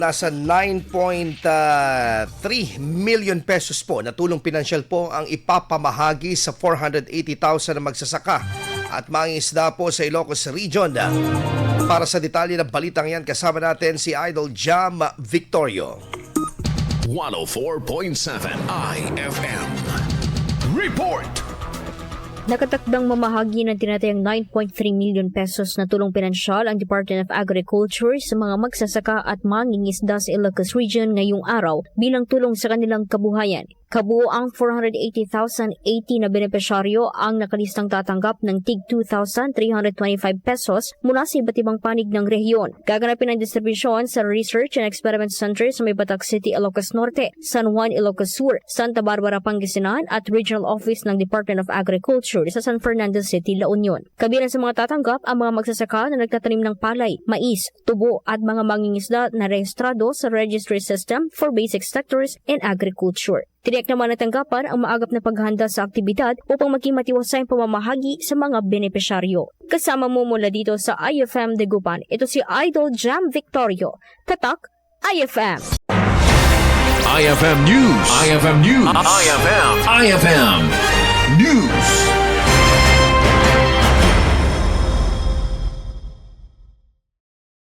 Nasa 9.3 million pesos po na tulong pinansyal po ang ipapamahagi sa 480,000 na magsasaka at mangingisda po sa Ilocos Region. Para sa detalye ng balitang yan, kasama natin si Idol Jam Victorio. 104.7 IFM Report. Nakatakdang mamahagi ng tinatayang 9.3 million pesos na tulong pinansyal ang Department of Agriculture sa mga magsasaka at mangingisda sa Ilocos Region ngayong araw bilang tulong sa kanilang kabuhayan. Kabuoang 480,080 na benepisyaryo ang nakalistang tatanggap ng tig 2,325 pesos mula sa iba't ibang panig ng rehiyon. Gaganapin ang distribusyon sa Research and Experiment Center sa Maybatak City, Ilocos Norte, San Juan, Ilocos Sur, Santa Barbara, Pangasinan at Regional Office ng Department of Agriculture sa San Fernando City, La Union. Kabilang sa mga tatanggap ang mga magsasaka na nagtatanim ng palay, mais, tubo at mga mangingisda na rehistrado sa Registry System for Basic Sectors in Agriculture. Tiniyak naman na tanggapan ang maagap na paghahanda sa aktibidad upang maging matiwasay ang pamamahagi sa mga benepisyaryo. Kasama mo mula dito sa IFM Dagupan, ito si Idol Jam Victorio. Tatak, IFM. IFM News. IFM News. IFM